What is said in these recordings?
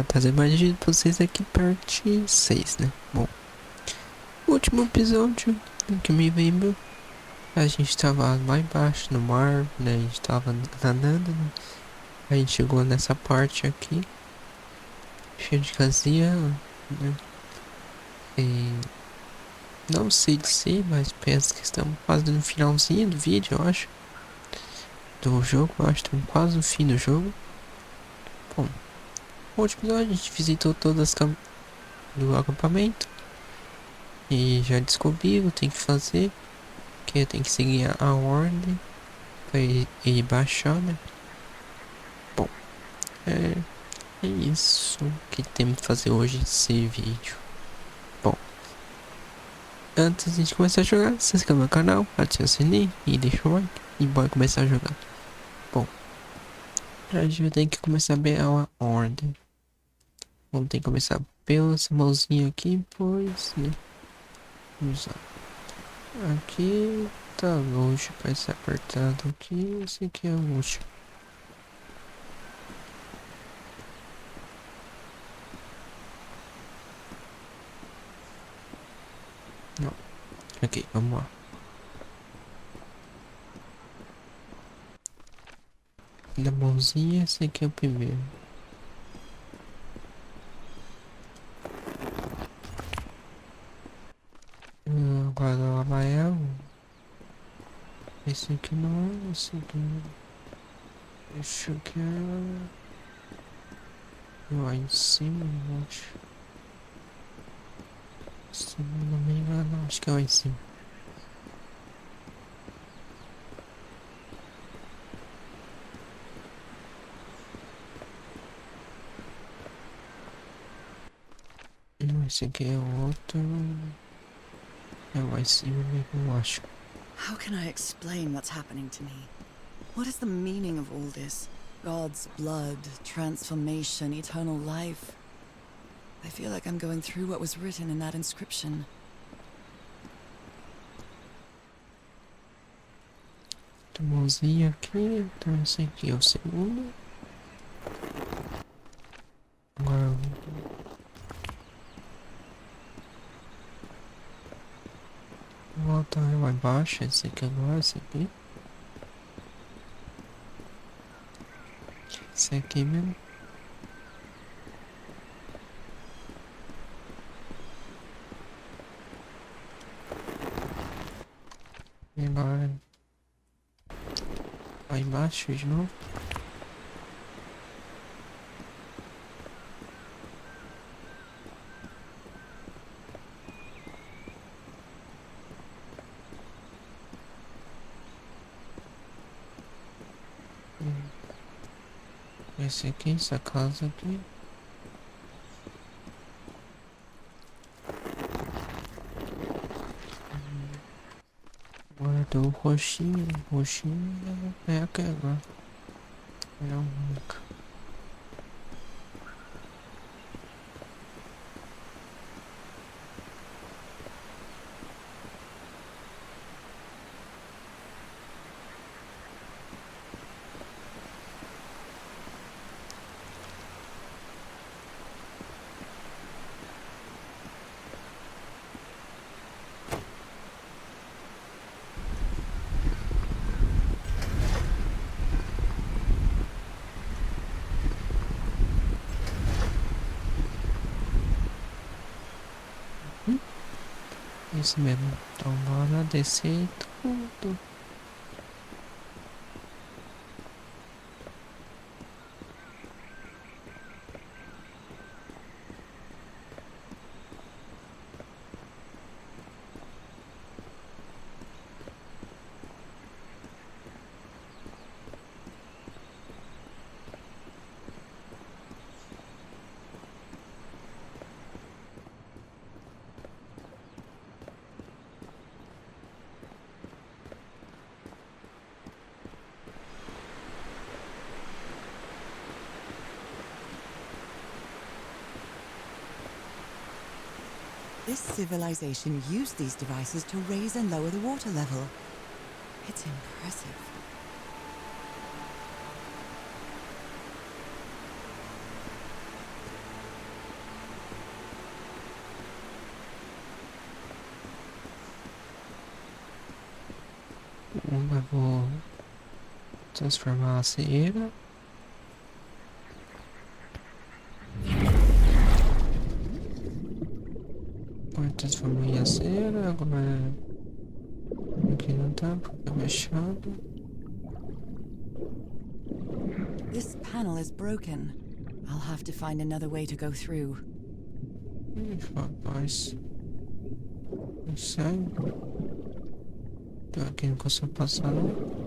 trazer mais vídeo pra vocês aqui, parte 6, né? Bom, o último episódio que me lembro, a gente tava lá embaixo no mar, né? A gente tava nadando, né? A gente chegou nessa parte aqui, cheio de casinha, né? E não sei dizer, mas penso que estamos quase no finalzinho do vídeo, eu acho. Do jogo, eu acho que estamos quase no fim do jogo. Bom, no último episódio a gente visitou todas as do acampamento. E já descobri o que tem que fazer. Que tem que seguir a ordem pra ele baixar, né? Bom, é isso que temos que fazer hoje nesse vídeo. Bom, antes de a gente começar a jogar, se inscreva no canal, ative o sininho e deixa o like. E bora começar a jogar. Bom, a gente vai ter que começar bem a ordem. Vamos ter que começar pelas mãozinhas aqui, pois, né? Vamos lá. Aqui tá longe, vai ser apertado aqui. Esse aqui é o último. Não. Ok, vamos lá. Da mãozinha, esse aqui é o primeiro. Agora o amarelo. Esse aqui não é, esse aqui não é. Esse aqui é lá em cima, eu acho. Se não me engano, acho que é lá em cima. Não, esse aqui é outro. É lá em cima mesmo, eu acho. How can I explain what's happening to me? What is the meaning of all this? God's blood, transformation, eternal life. I feel like I'm going through what was written in that inscription. A mãozinha aqui, então esse aqui é o segundo. Agora volta lá embaixo, esse aqui agora, esse aqui. Esse aqui mesmo. E agora lá embaixo de novo. Esse aqui, essa casa aqui. Agora do roxinho. Roxinho é aquela. É a única. Isso mesmo. Então bora descer tudo. This civilization used these devices to raise and lower the water level. It's impressive. vou transformar a cera. Agora transformei a cera, agora aqui não tá porque é fechado. This panel is broken. I'll have to find another way to go through. Rapaz, não sei. Tô aqui, não consigo passar não.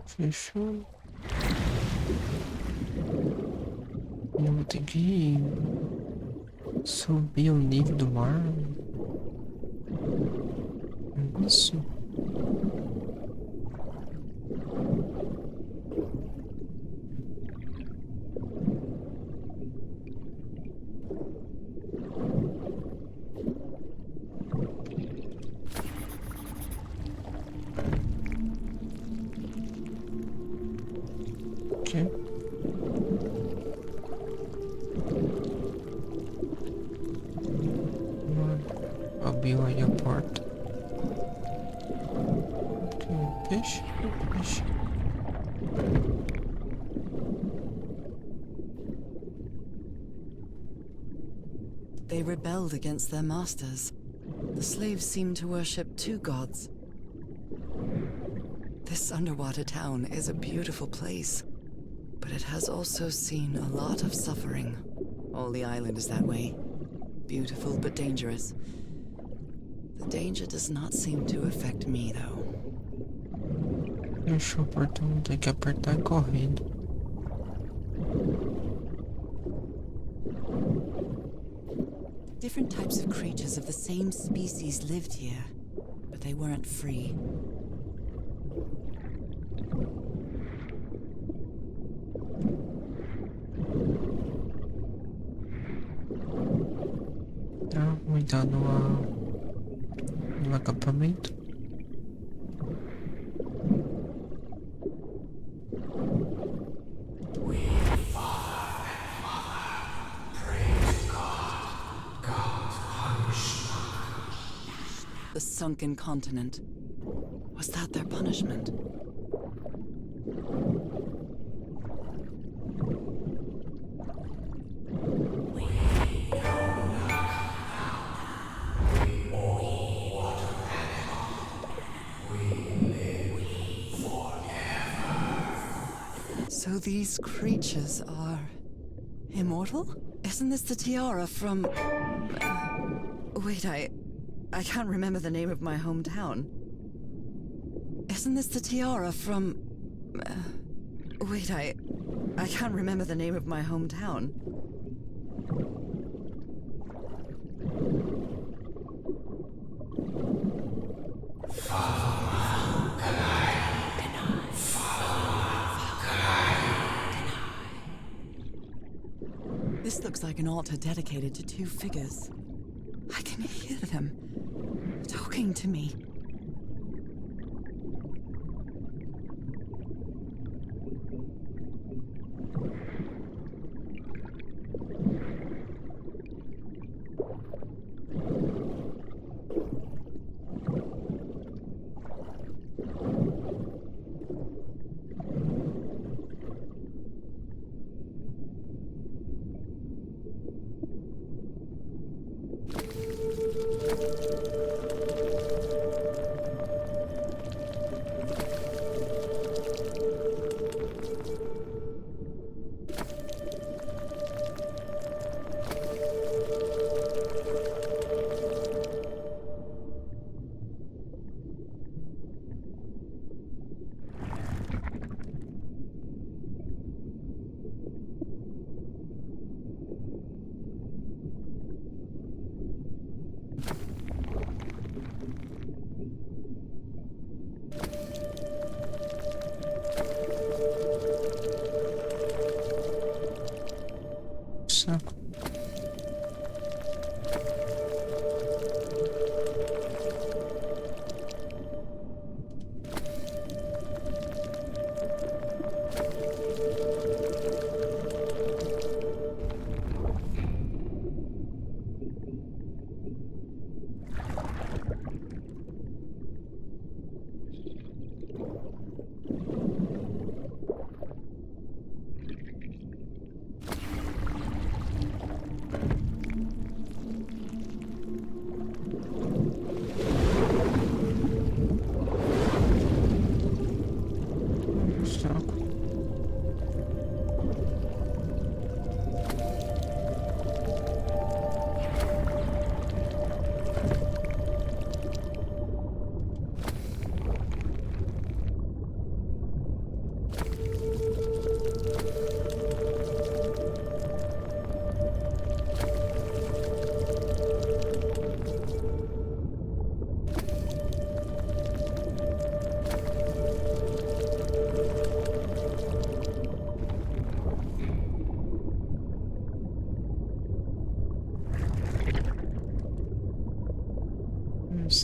Fechou. Eu vou ter que subir o nível do mar. Isso. Okay. Abriu aí a porta. Ok, peixe, peixe. They rebelled against their masters. The slaves seemed to worship two gods. This underwater town is a beautiful place, but it has also seen a lot of suffering. All the island is that way. Beautiful but dangerous. The danger does not seem to affect me, though. Fechou o portão, tem que apertar correndo. Different types of creatures of the same species lived here, but they weren't free. Tá, vou entrar no acampamento. The sunken continent. Was that their punishment? So these creatures are immortal? Isn't this the tiara from... wait, I can't remember the name of my hometown. Isn't this the tiara from... wait, I can't remember the name of my hometown. This looks like an altar dedicated to two figures. I can hear them talking to me.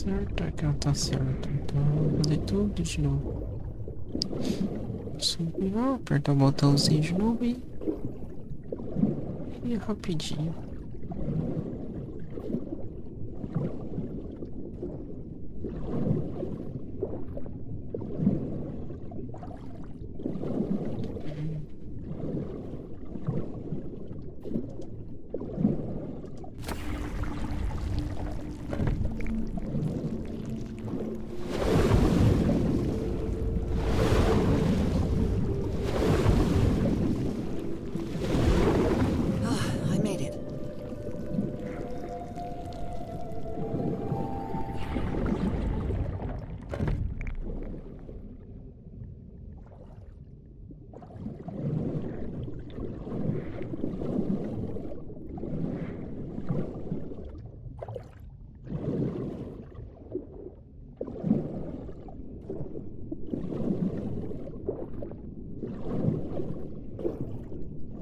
certo, aqui ela tá certo. Então eu vou fazer tudo de novo. Subir lá, apertar o botãozinho de novo e rapidinho. Ah, I made it.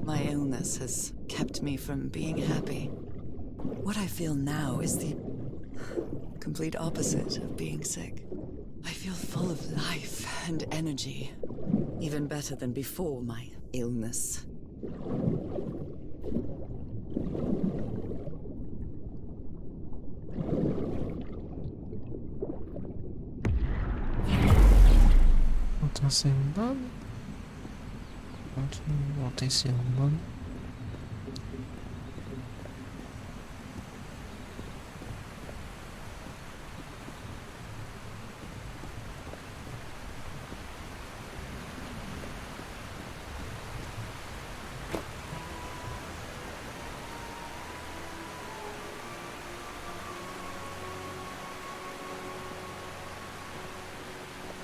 My illness has kept me from being happy. What I feel now is the complete opposite of being sick. I feel full of life and energy, even better than before my illness. Não tá sendo nada. Não tem sendo nada.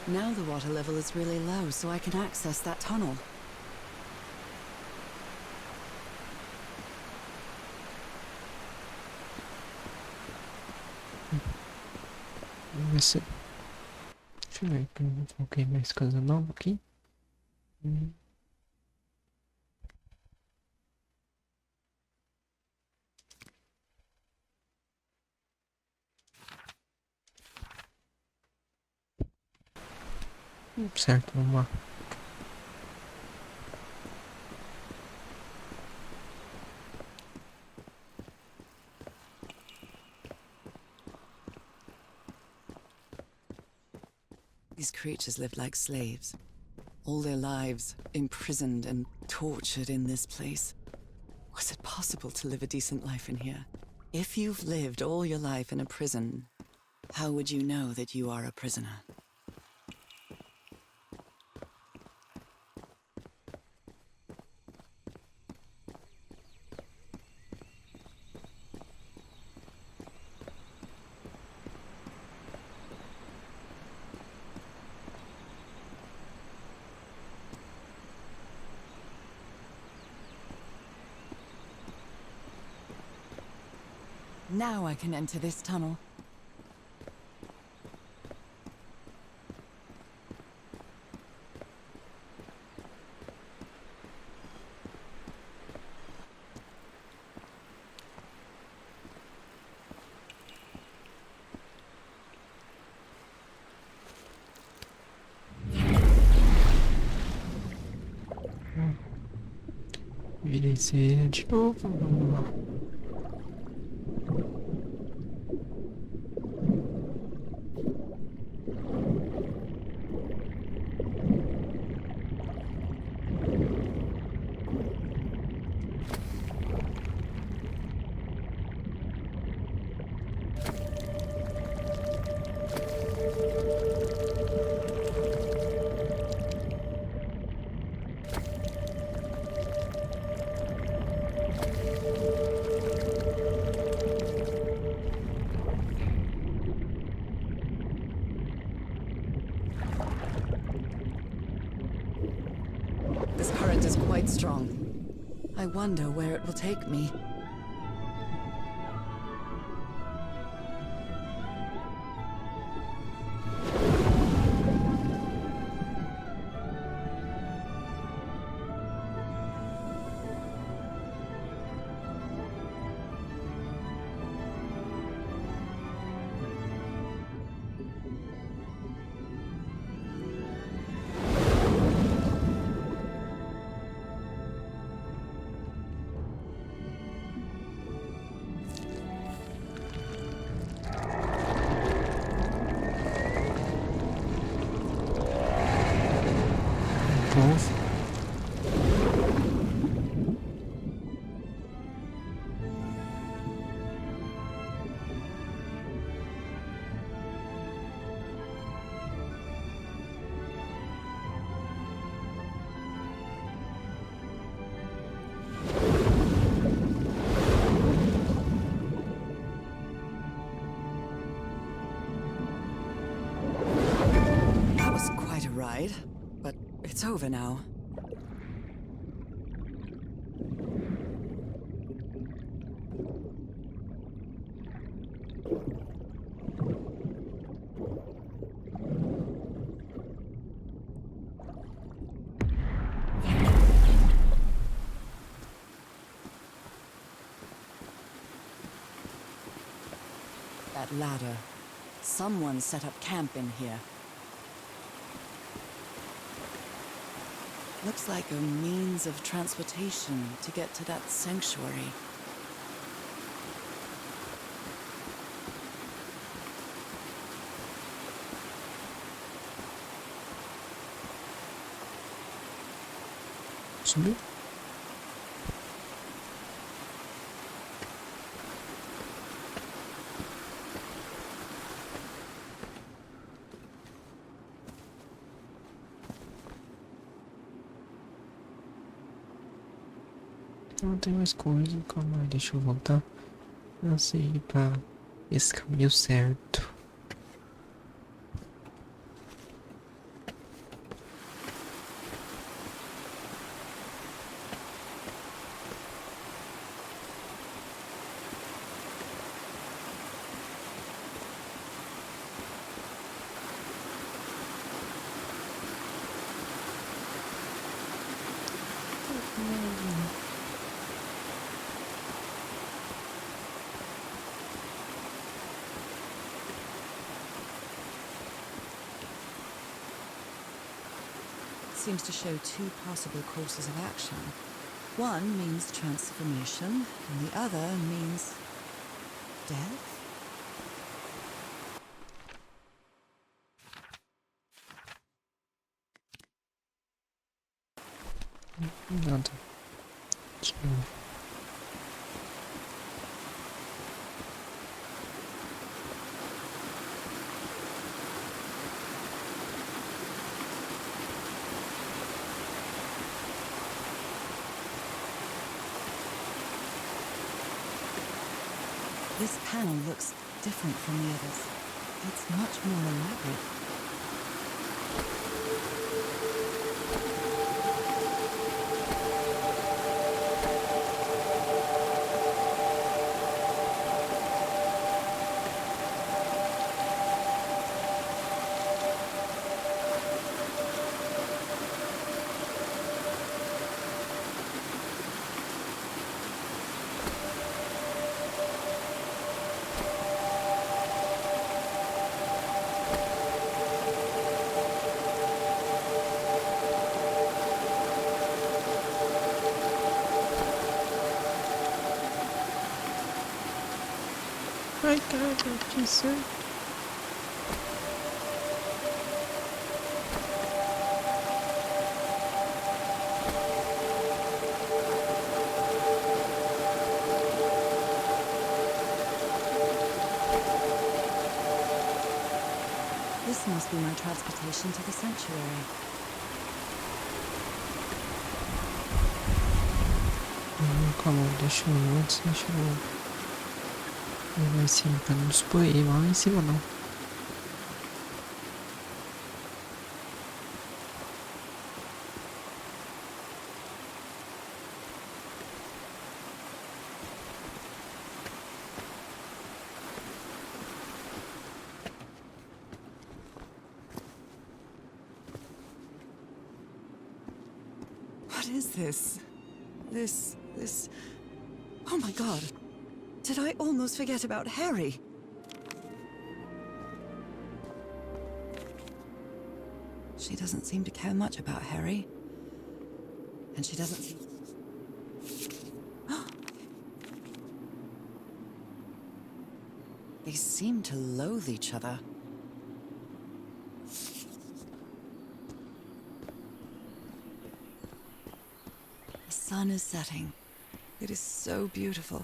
Now the water level is really low, so I can access that tunnel. Vamos ver se... Deixa eu ver que eu não coloquei mais coisa nova aqui. Certo, vamos lá. These creatures lived like slaves, all their lives imprisoned and tortured in this place. Was it possible to live a decent life in here? If you've lived all your life in a prison, how would you know that you are a prisoner? Now I can enter this tunnel. Virei cedo de novo, vamos lá. This current is quite strong. I wonder where it will take me. povo. That was quite a ride, but it's over now. That ladder. Someone set up camp in here. Looks like a means of transportation to get to that sanctuary. Subiu? Não tem mais coisa, calma aí, deixa eu voltar. Eu sei ir pra esse caminho certo. Seems to show two possible courses of action. One means transformation, and the other means death? Nada. Deixa eu... This panel looks different from the others. It's much more elaborate. Ai, cara, que isso? This must be my transportation to the sanctuary. Calma, deixa eu antes, deixa eu... Lá em cima, pra não spoiler, lá em cima não. What is this? This... Oh my god. Did I almost forget about Harry? She doesn't seem to care much about Harry. And she doesn't seem... They seem to loathe each other. sun is setting. It is so beautiful.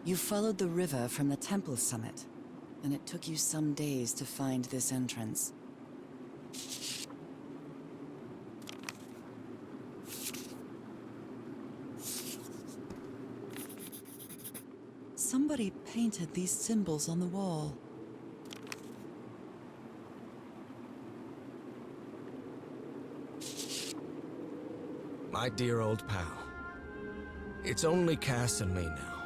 You followed the river from the temple summit, and it took you some days to find this entrance. Somebody painted these symbols on the wall. My dear old pal. It's only Cass and me now.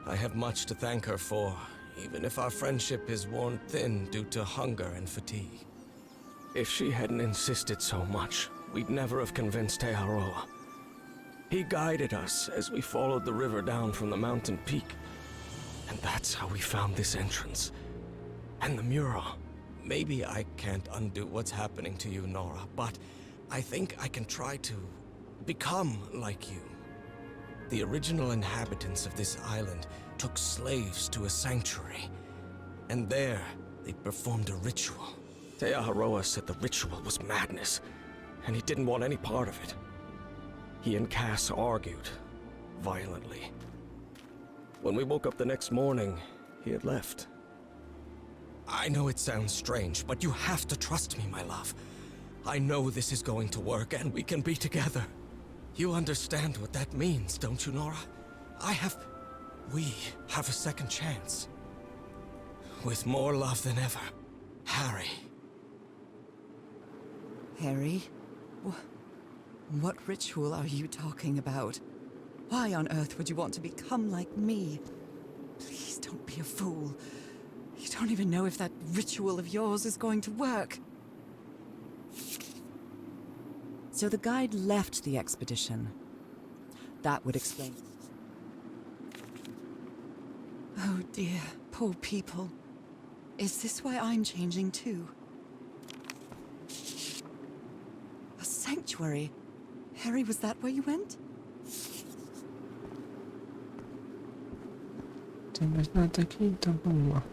I have much to thank her for, even if our friendship is worn thin due to hunger and fatigue. If she hadn't insisted so much, we'd never have convinced Teharoa. He guided us as we followed the river down from the mountain peak. And that's how we found this entrance. And the mural. Maybe I can't undo what's happening to you, Nora, but I think I can try to become like you. The original inhabitants of this island took slaves to a sanctuary. And there, they performed a ritual. Teaharoa said the ritual was madness, and he didn't want any part of it. He and Cass argued, violently. When we woke up the next morning, he had left. I know it sounds strange, but you have to trust me, my love. I know this is going to work, and we can be together. You understand what that means, don't you, Nora? We have a second chance. With more love than ever, Harry. Harry? What ritual are you talking about? Why on earth would you want to become like me? Please don't be a fool. You don't even know if that ritual of yours is going to work. So the guide left the expedition. That would explain. Oh dear, poor people. Is this why I'm changing too? A sanctuary? Harry, was that where you went? Tem mais nada aqui, então vamos lá.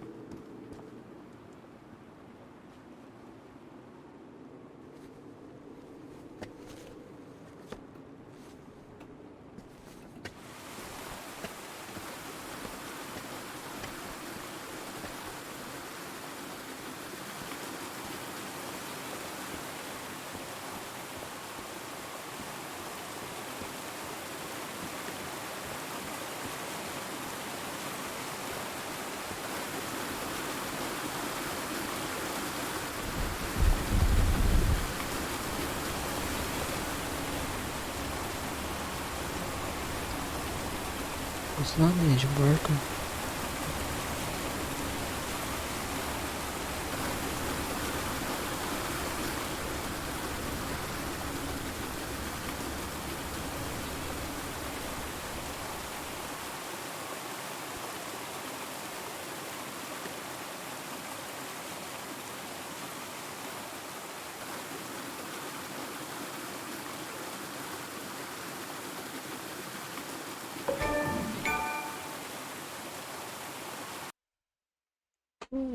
Os nomes de barco.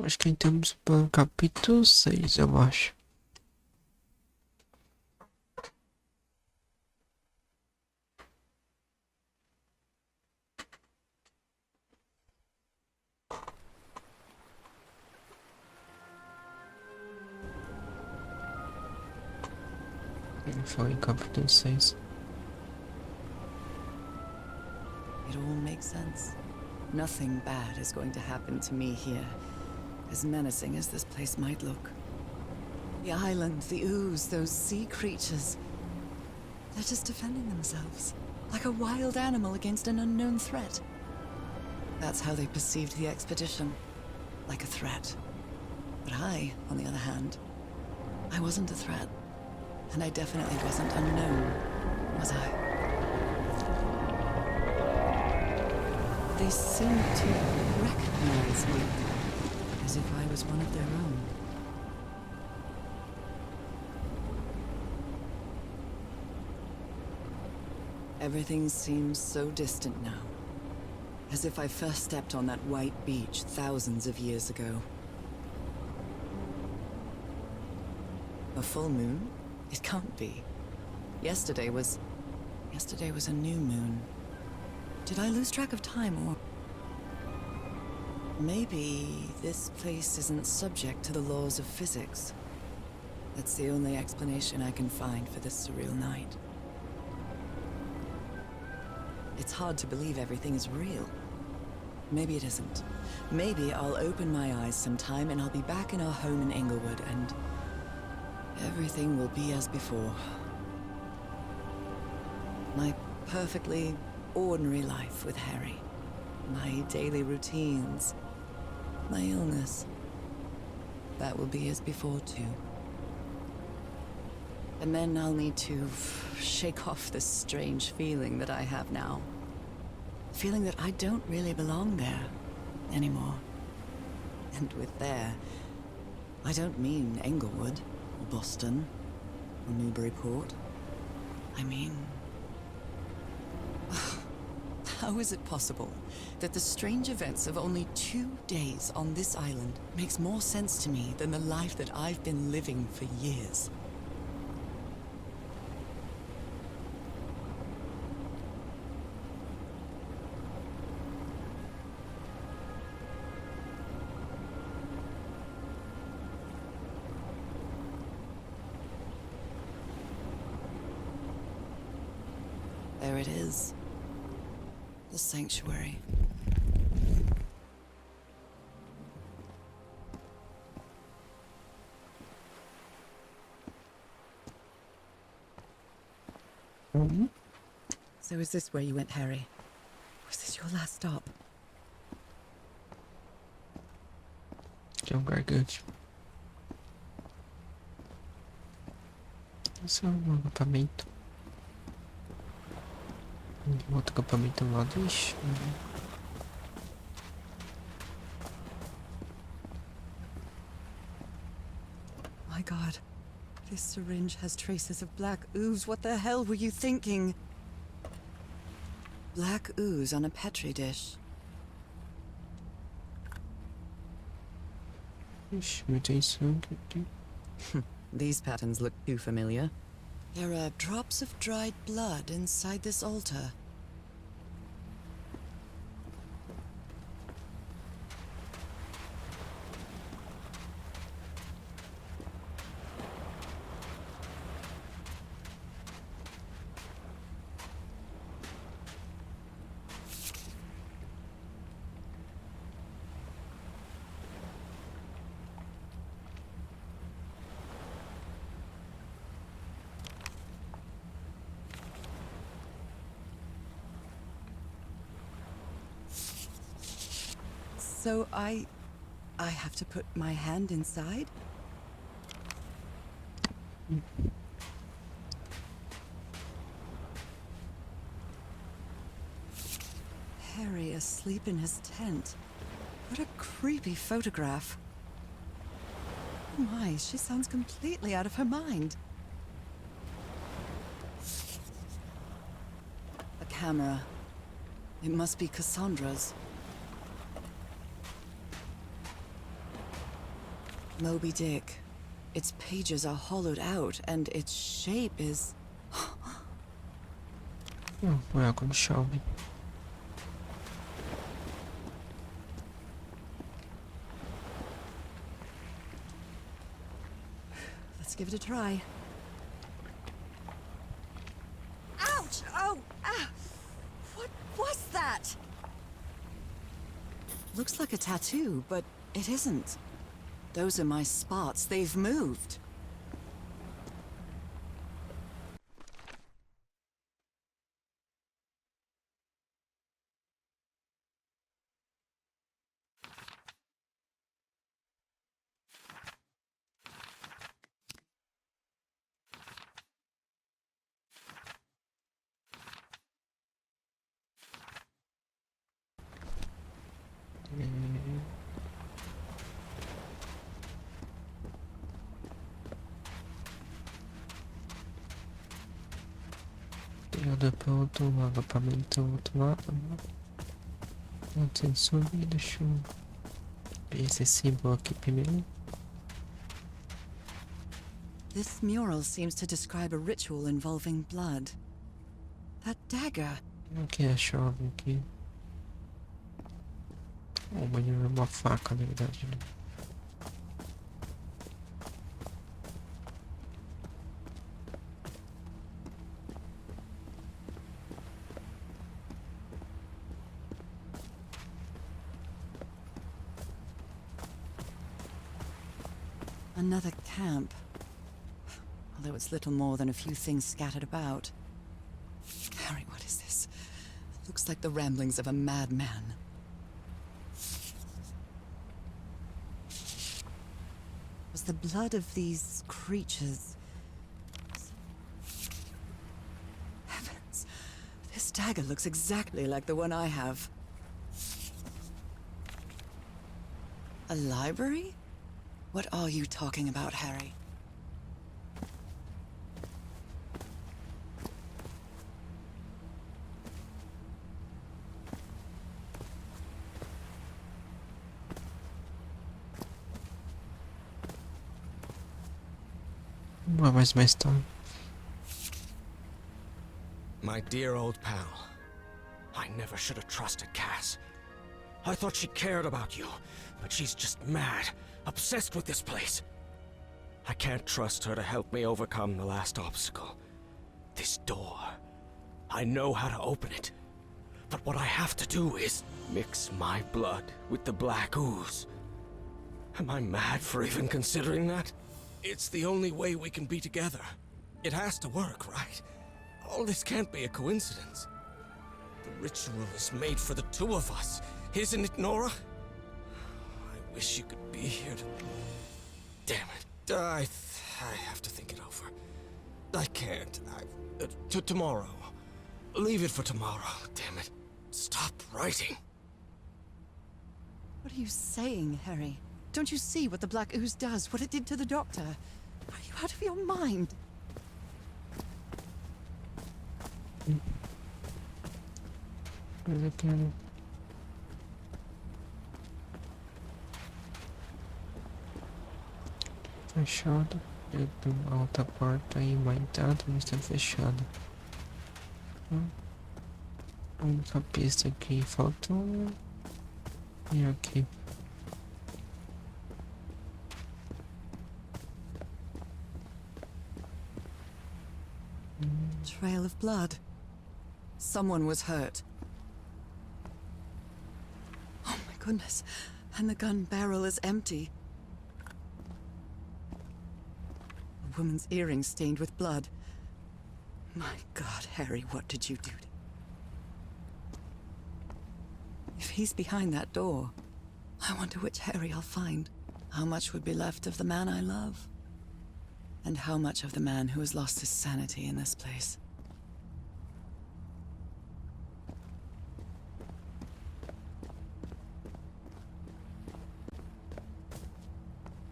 Acho que estamos para o capítulo 6, eu acho. Foi capítulo 6. It all makes sense. Nothing bad is going to happen to me here, as menacing as this place might look. The island, the ooze, those sea creatures. They're just defending themselves, like a wild animal against an unknown threat. That's how they perceived the expedition, like a threat. But I, on the other hand, I wasn't a threat. And I definitely wasn't unknown, was I? They seemed to recognize me, as if I was one of their own. Everything seems so distant now. As if I first stepped on that white beach thousands of years ago. A full moon? It can't be. Yesterday was a new moon. Did I lose track of time, or... Maybe this place isn't subject to the laws of physics. That's the only explanation I can find for this surreal night. It's hard to believe everything is real. Maybe it isn't. Maybe I'll open my eyes sometime and I'll be back in our home in Englewood and everything will be as before. My perfectly ordinary life with Harry. My daily routines. My illness. That will be as before too. And then I'll need to shake off this strange feeling that I have now. Feeling that I don't really belong there anymore. And with there, I don't mean Englewood, or Boston, or Newburyport. I mean... How is it possible that the strange events of only 2 days on this island makes more sense to me than the life that I've been living for years? There it is. The sanctuary. So is this where you went, Harry? Was this your last stop? Que é um gargante. Esse é um acampamento. Outro acampamento do lado. Ixi. My God. This syringe has traces of black ooze. What the hell were you thinking? Black ooze on a petri dish. Ixi, não tem sangue aqui. These patterns look too familiar. There are drops of dried blood inside this altar. So I have to put my hand inside? Harry asleep in his tent. What a creepy photograph. Oh my, she sounds completely out of her mind. A camera. It must be Cassandra's. Moby Dick. Its pages are hollowed out, and its shape is... Oh, foi água no chave. Let's give it a try. Ouch! Oh! Ah! What was that? Looks like a tattoo, but it isn't. Those are my spots. They've moved. Olhando para o outro lado, para o outro lado. Antes de subir, deixa eu ver esse símbolo aqui primeiro. This mural seems to describe a ritual involving blood. That dagger. Aqui é a chave aqui. Uma faca, na verdade, né? Another camp. Although it's little more than a few things scattered about. Harry, what is this? It looks like the ramblings of a madman. Was the blood of these creatures... Heavens! This dagger looks exactly like the one I have. A library? What are you talking about, Harry? Mais tarde. My dear old pal. I never should have trusted Cass. I thought she cared about you, but she's just mad, obsessed with this place. I can't trust her to help me overcome the last obstacle. This door. I know how to open it. But what I have to do is mix my blood with the black ooze. Am I mad for even considering that? It's the only way we can be together. It has to work, right? All this can't be a coincidence. The ritual is made for the two of us, isn't it, Nora? I wish you could be here to... Damn it. I have to think it over. I can't. Tomorrow. Leave it for tomorrow. Damn it. Stop writing. What are you saying, Harry? Don't you see what the black ooze does, what it did to the doctor? Are you out of your mind? Fechado. Eu tenho uma outra porta aí, uma entrada, mas está fechada. A única pista que faltou é aqui. Trail of blood. Someone was hurt. Oh my goodness. And the gun barrel is empty. A woman's earring stained with blood. My God, Harry, what did you do? If he's behind that door, I wonder which Harry I'll find. How much would be left of the man I love? And how much of the man who has lost his sanity in this place?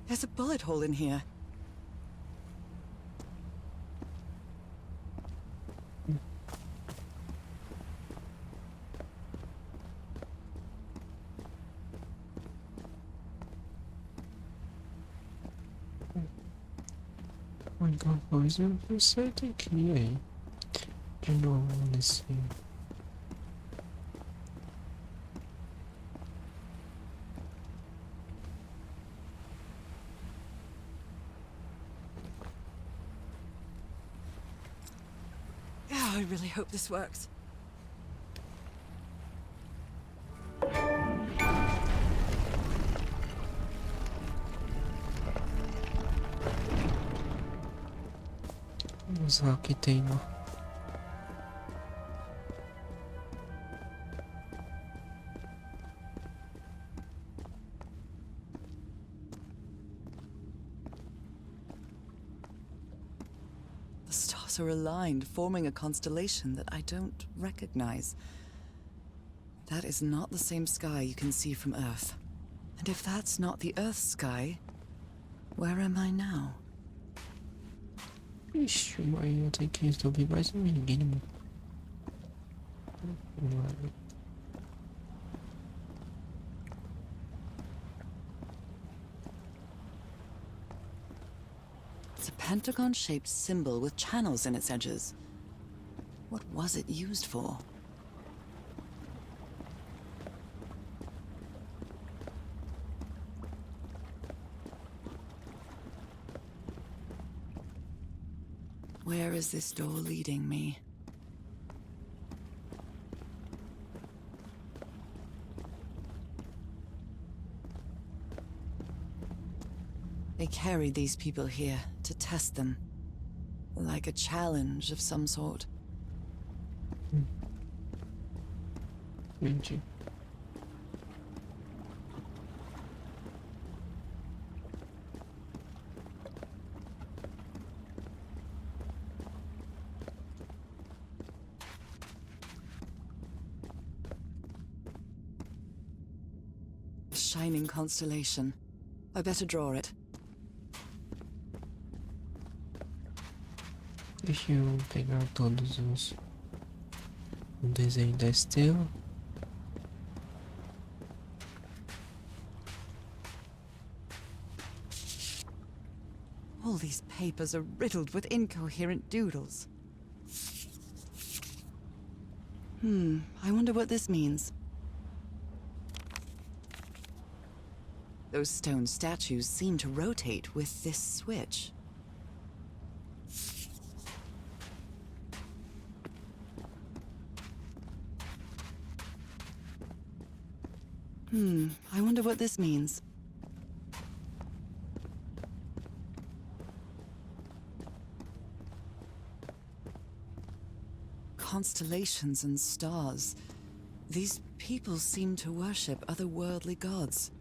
There's a bullet hole in here. A única coisa você tem que ir aí. De novo nesse. I really hope this works. Vamos lá, aqui tem uma. The stars are aligned, forming a constellation that I don't recognize. That is not the same sky you can see from Earth. And if that's not the Earth's sky, where am I now? Ixi, mas eu tenho que resolver mais um enigma. Vale. It's a pentagon-shaped symbol with channels in its edges. What was it used for? Where is this door leading me? They carried these people here to test them. Like a challenge of some sort. Entendi. A shining constellation. I better draw it. Deixa eu pegar todos o desenho da estrela. All these papers are riddled with incoherent doodles. I wonder what this means. Those stone statues seem to rotate with this switch. I wonder what this means. Constellations and stars. These people seem to worship otherworldly gods.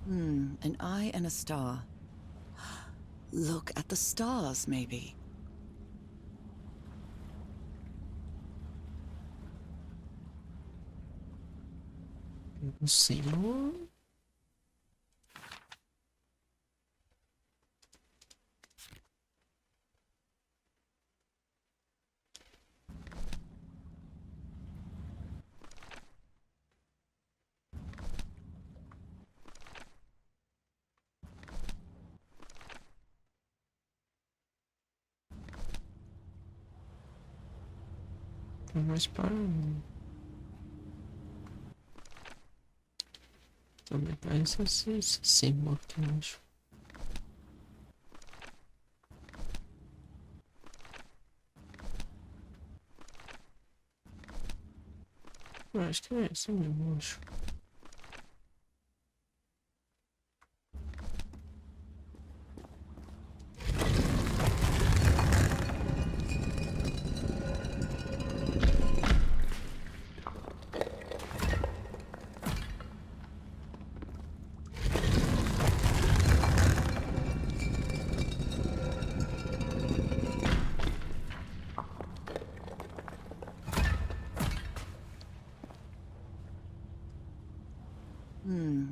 An eye and a star. Look at the stars, maybe. O símbolo. Mais para. Também parece esse símbolo aqui, eu acho. Eu acho que é esse mesmo, eu acho.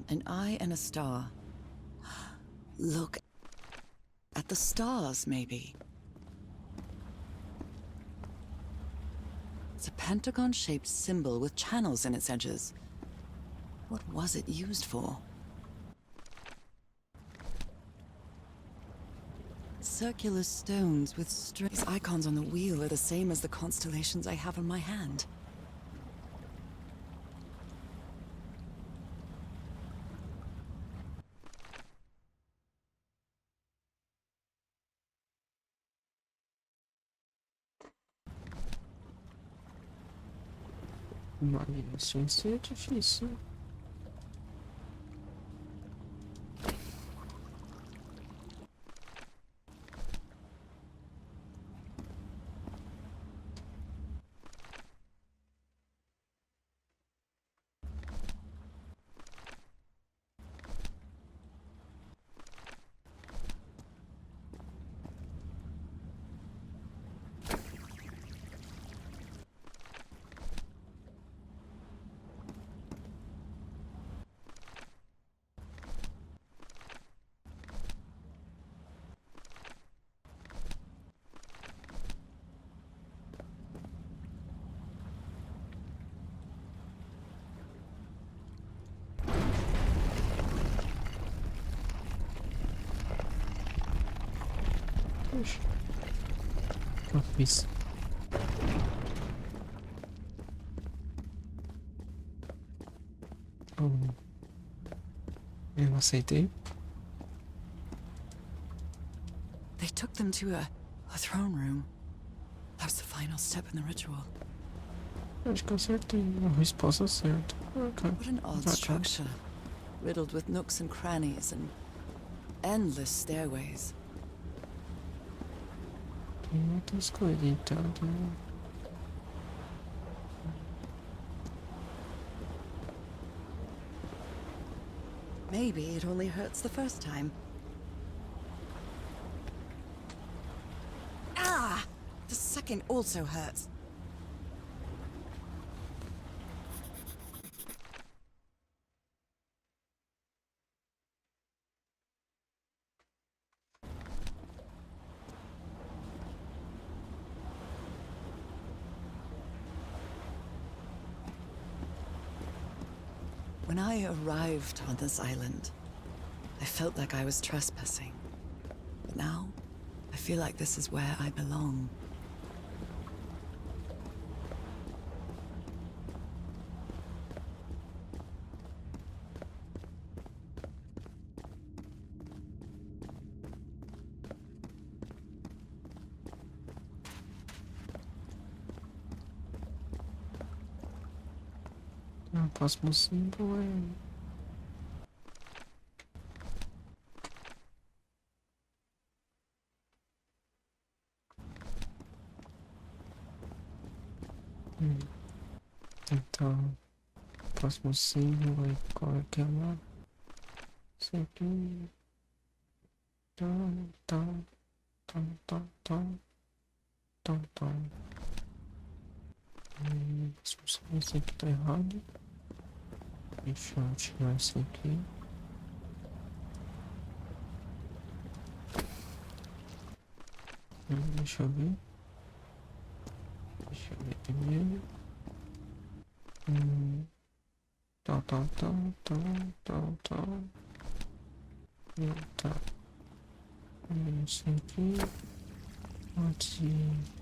An eye and a star. Look at the stars, maybe. It's a pentagon-shaped symbol with channels in its edges. What was it used for? Circular stones with strings. Icons on the wheel are the same as the constellations I have in my hand. Mas isso vai ser difícil. Oxi. Eu fiz. Oh, eu aceitei. They took them to a throne room. That was the final step in the ritual. Acho que eu acertei a resposta certa. Okay. What an odd structure. Riddled with nooks and crannies and endless stairways. Tem outras coisas então. Maybe it only hurts the first time. Ah! The second also hurts. When I arrived on this island, I felt like I was trespassing. But now, I feel like this is where I belong. O próximo símbolo é. Então, o próximo símbolo é qual é que é lá? Isso aqui. Tá. Esse aqui tá errado. Deixa eu tirar esse aqui. Deixa eu ver. Deixa eu ver primeiro. Tal. Tá. Esse aqui. Pode ir.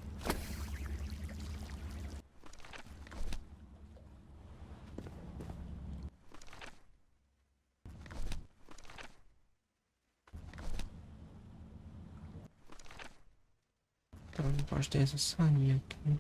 Então não pode ter essa sainha aqui.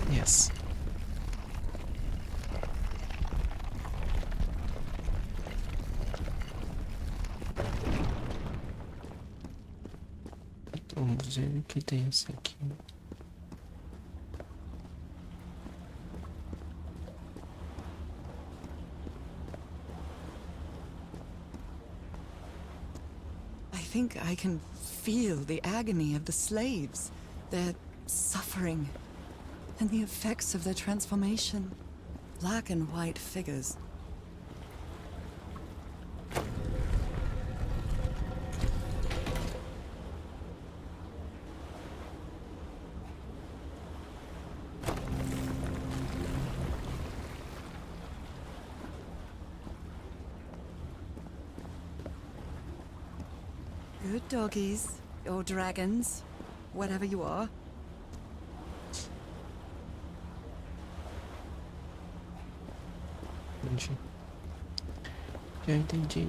Yes. Então vamos ver o que tem esse aqui. I think I can feel the agony of the slaves, their suffering, and the effects of their transformation. Black and white figures. Good doggies, or dragons, whatever you are. Já entendi.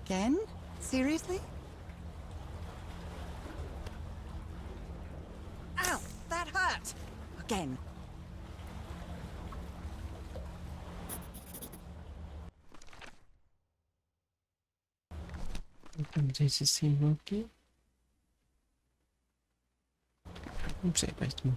Again? Seriously? Ow! That hurt! Again. Temos esse símbolo aqui. Não sei, mas não.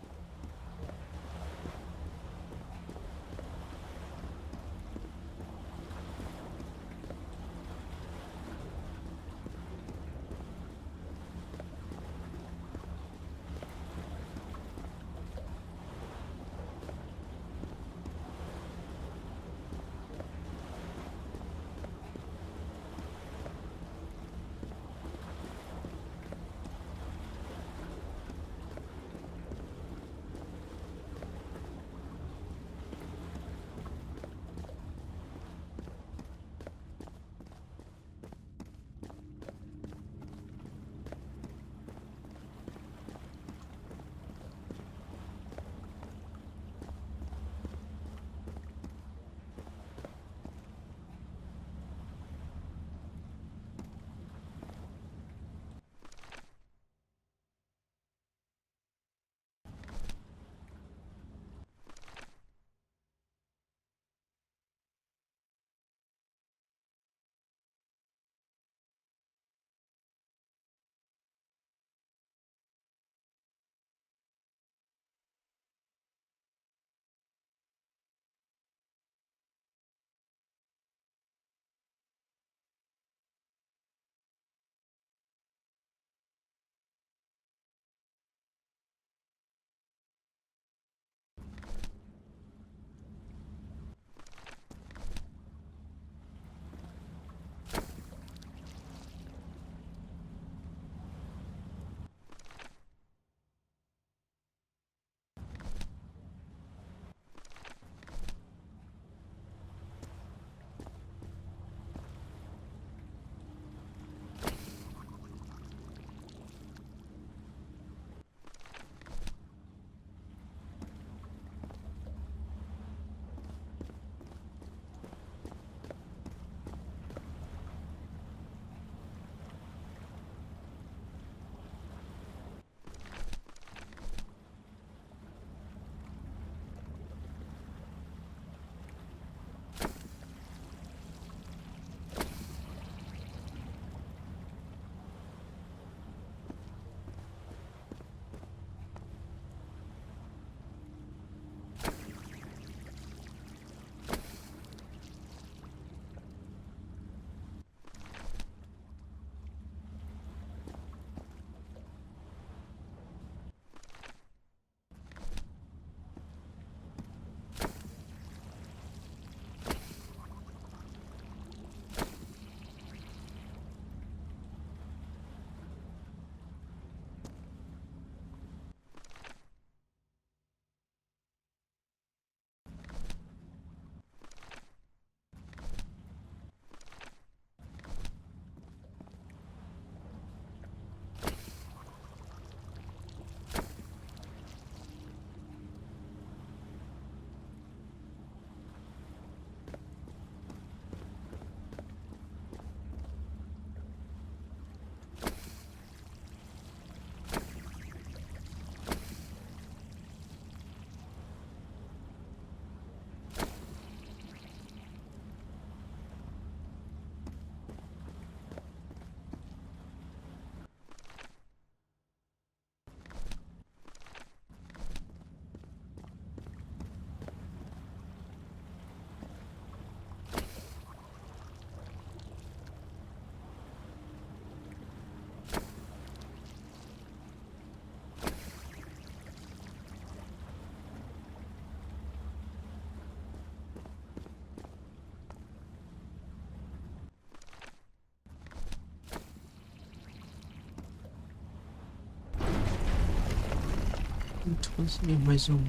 Muito conseguir mais um.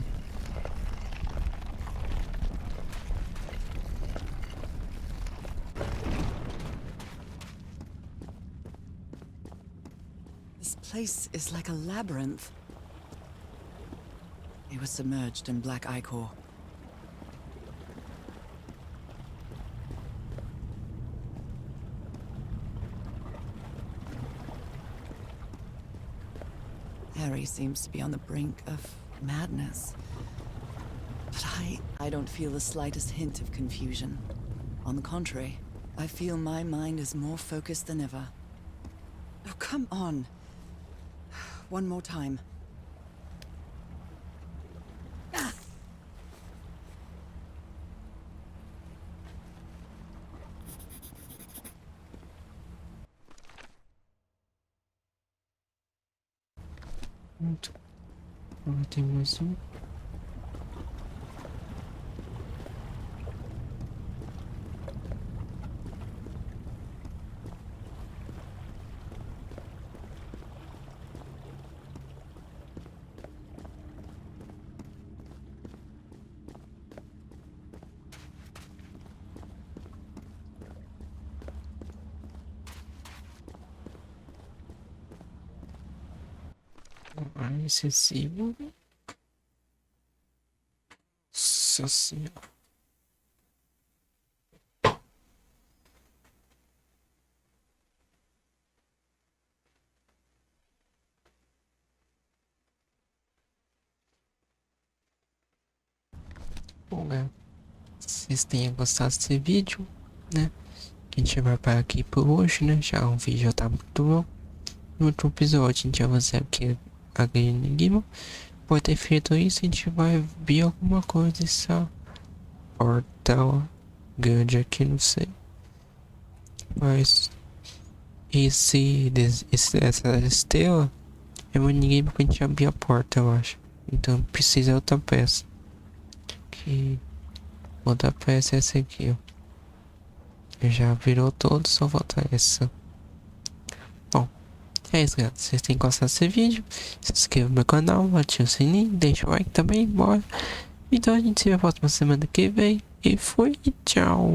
This place is like a labyrinth. It was submerged in black ichor. Harry seems to be on the brink of madness. But I don't feel the slightest hint of confusion. On the contrary, I feel my mind is more focused than ever. Oh, come on. One more time. Ah! Pronto. Agora tem mais um. Excessivo. Nossa senhora. Bom, galera, se vocês tenham gostado desse vídeo, né? A gente vai parar aqui por hoje, né? Já o vídeo já tá muito bom. No outro episódio a gente vai fazer aqui a grande enigma. Pode ter feito isso, a gente vai ver alguma coisa. Essa portal grande aqui, não sei. Mas essa estrela é um enigma pra gente abrir a porta, eu acho. Então precisa outra peça. Que outra peça é essa aqui, ó. Já virou todo, só falta essa. Bom, é isso, galera. Se vocês têm gostado desse vídeo, se inscreva no meu canal, ative o sininho, deixa o like também, bora. Então a gente se vê na próxima semana que vem. E fui, tchau.